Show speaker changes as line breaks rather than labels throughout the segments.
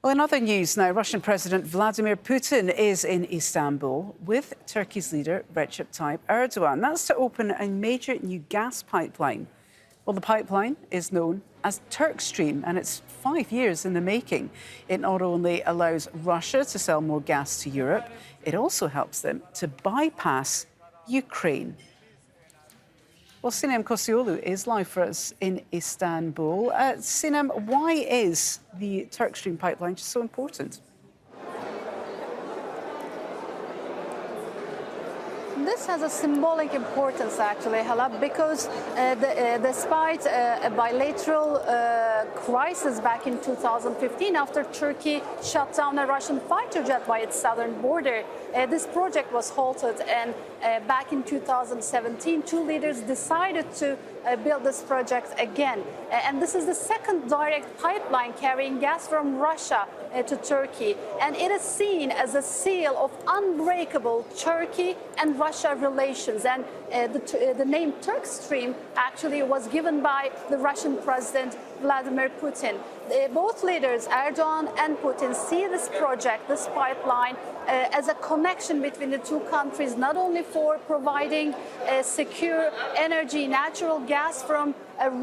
Well, in other news now, Russian President Vladimir Putin is in Istanbul with Turkey's leader Recep Tayyip Erdogan. That's to open a major new gas pipeline. Well, the pipeline is known as Turkstream, and it's 5 years in the making. It not only allows Russia to sell more gas to Europe, it also helps them to bypass Ukraine. Well, Sinem Koseoglu is live for us in Istanbul. Sinem, why is the Turkstream pipeline just so important?
This has a symbolic importance, actually, Hala, because despite a bilateral crisis back in 2015, after Turkey shut down a Russian fighter jet by its southern border, this project was halted. And back in 2017, two leaders decided to build this project again. And this is the second direct pipeline carrying gas from Russia to Turkey. And it is seen as a seal of unbreakable Turkey and Russia relations. And the name Turkstream actually was given by the Russian President Vladimir Putin. Both leaders, Erdogan and Putin, see this project, this pipeline, as a connection between the two countries, not only for providing secure energy, natural gas from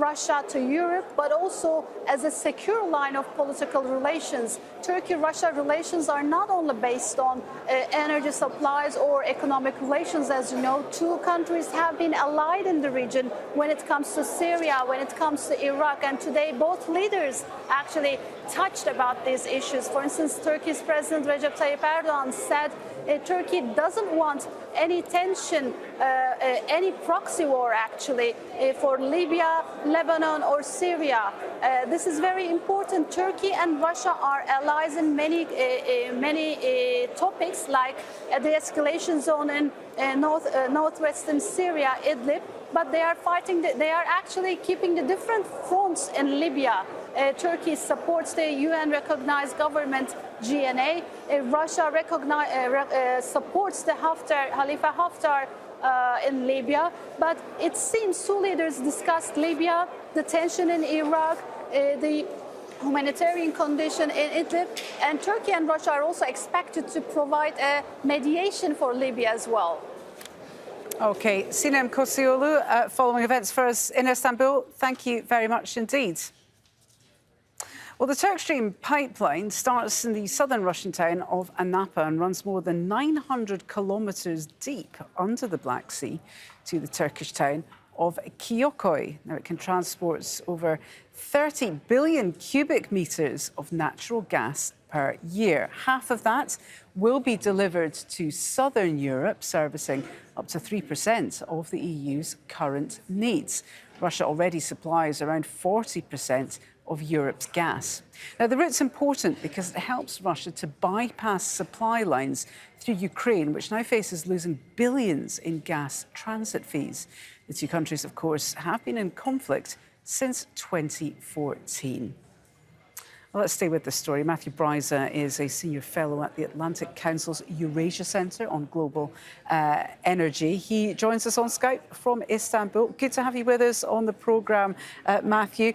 Russia to Europe, but also as a secure line of political relations. Turkey-Russia relations are not only based on energy supplies or economic relations. As you know, two countries have been allied in the region when it comes to Syria, when it comes to Iraq, and today both leaders actually touched about these issues. For instance, Turkey's President Recep Tayyip Erdogan said Turkey doesn't want any tension, any proxy war actually for Libya, Lebanon or Syria. This is very important. Turkey and Russia are allies in many topics, like the escalation zone in northwestern Syria, Idlib. But they are fighting, they are actually keeping the different fronts in Libya. Turkey supports the UN-recognized government, GNA. Russia supports the Khalifa Haftar in Libya. But it seems two leaders discussed Libya, the tension in Iraq, the humanitarian condition in Idlib, and Turkey and Russia are also expected to provide a mediation for Libya as well.
OK, Sinem Koseoglu, following events for us in Istanbul. Thank you very much indeed. Well, the Turkstream pipeline starts in the southern Russian town of Anapa and runs more than 900 kilometres deep under the Black Sea to the Turkish town of Kiokoy. Now, it can transport over 30 billion cubic metres of natural gas per year. Half of that will be delivered to southern Europe, servicing up to 3% of the EU's current needs. Russia already supplies around 40% of Europe's gas. Now, the route's important because it helps Russia to bypass supply lines through Ukraine, which now faces losing billions in gas transit fees. The two countries, of course, have been in conflict since 2014. Well, let's stay with this story. Matthew Bryza is a senior fellow at the Atlantic Council's Eurasia Centre on Global Energy. He joins us on Skype from Istanbul. Good to have you with us on the programme, Matthew.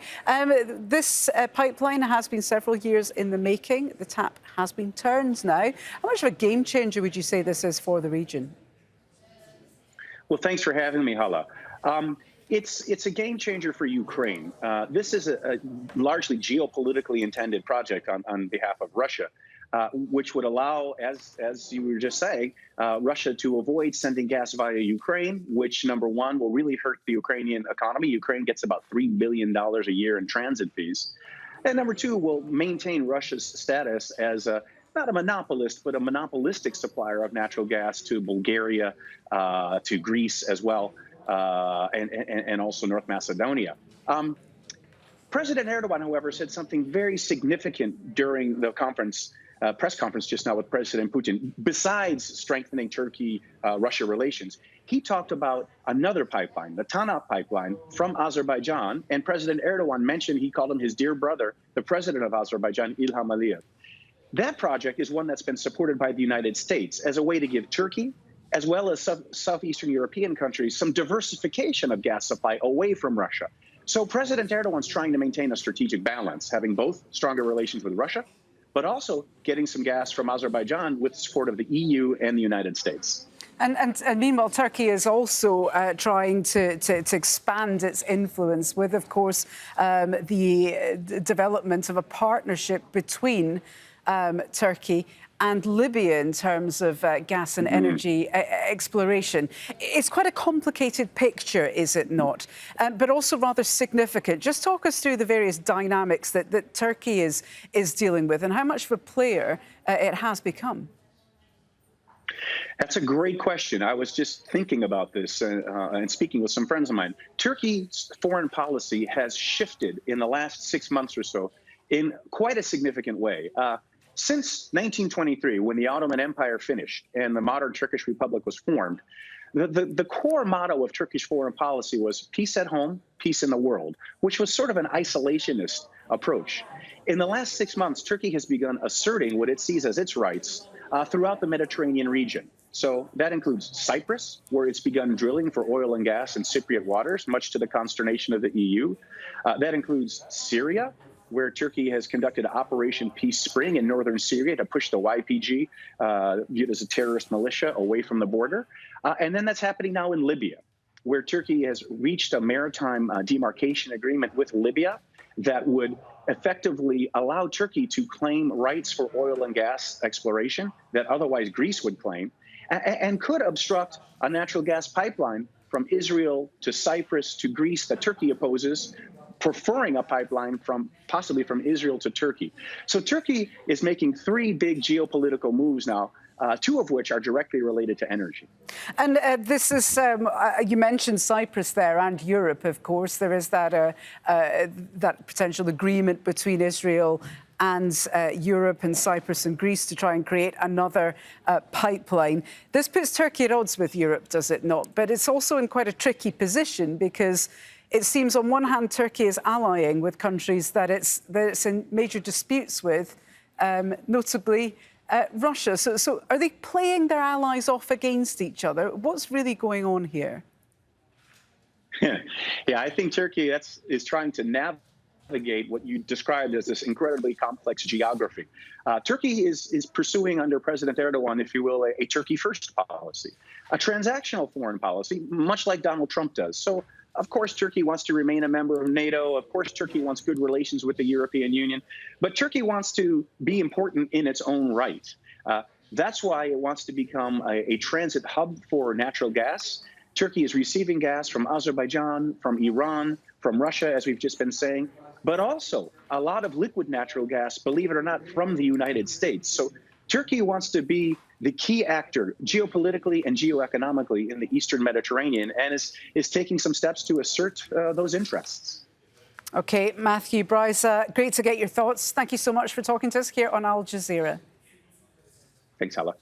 This pipeline has been several years in the making. The tap has been turned now. How much of a game changer would you say this is for the region?
Well, thanks for having me, Hala. It's a game changer for Ukraine. This is a largely geopolitically intended project on behalf of Russia, which would allow, as you were just saying, Russia to avoid sending gas via Ukraine, which, number one, will really hurt the Ukrainian economy. Ukraine gets about $3 billion a year in transit fees. And number two, will maintain Russia's status as not a monopolist, but a monopolistic supplier of natural gas to Bulgaria, to Greece as well. And also North Macedonia. President Erdogan, however, said something very significant during the press conference just now with President Putin. Besides strengthening Turkey-Russia relations, he talked about another pipeline, the TANAP pipeline from Azerbaijan. And President Erdogan mentioned, he called him his dear brother, the president of Azerbaijan, Ilham Aliyev. That project is one that's been supported by the United States as a way to give Turkey, as well as southeastern European countries, some diversification of gas supply away from Russia. So President Erdogan's trying to maintain a strategic balance, having both stronger relations with Russia, but also getting some gas from Azerbaijan with the support of the EU and the United States.
And meanwhile, Turkey is also trying to expand its influence with, of course, the development of a partnership between Turkey and Libya in terms of gas and energy exploration. It's quite a complicated picture, is it not? But also rather significant. Just talk us through the various dynamics that Turkey is dealing with and how much of a player it has become.
That's a great question. I was just thinking about this and speaking with some friends of mine. Turkey's foreign policy has shifted in the last 6 months or so in quite a significant way. Since 1923, when the Ottoman Empire finished and the modern Turkish Republic was formed, the core motto of Turkish foreign policy was peace at home, peace in the world, which was sort of an isolationist approach. In the last 6 months, Turkey has begun asserting what it sees as its rights throughout the Mediterranean region. So that includes Cyprus, where it's begun drilling for oil and gas in Cypriot waters, much to the consternation of the EU. That includes Syria, where Turkey has conducted Operation Peace Spring in northern Syria to push the YPG, viewed as a terrorist militia, away from the border. And then that's happening now in Libya, where Turkey has reached a maritime demarcation agreement with Libya that would effectively allow Turkey to claim rights for oil and gas exploration that otherwise Greece would claim, and could obstruct a natural gas pipeline from Israel to Cyprus to Greece that Turkey opposes, preferring a pipeline possibly from Israel to Turkey. So Turkey is making 3 big geopolitical moves now, 2 of which are directly related to energy.
And this is, you mentioned Cyprus there and Europe, of course. There is that potential agreement between Israel and Europe and Cyprus and Greece to try and create another pipeline. This puts Turkey at odds with Europe, does it not? But it's also in quite a tricky position because it seems on one hand Turkey is allying with countries that it's in major disputes with, notably Russia. So are they playing their allies off against each other? What's really going on here?
Yeah, I think Turkey is trying to navigate what you described as this incredibly complex geography. Turkey is pursuing under President Erdogan, if you will, a Turkey-first policy, a transactional foreign policy, much like Donald Trump does. So, of course, Turkey wants to remain a member of NATO. Of course, Turkey wants good relations with the European Union. But Turkey wants to be important in its own right. That's why it wants to become a transit hub for natural gas. Turkey is receiving gas from Azerbaijan, from Iran, from Russia, as we've just been saying, but also a lot of liquid natural gas, believe it or not, from the United States. So Turkey wants to be the key actor geopolitically and geoeconomically in the Eastern Mediterranean and is taking some steps to assert those interests.
OK, Matthew, Bryza, great to get your thoughts. Thank you so much for talking to us here on Al Jazeera.
Thanks, Hala.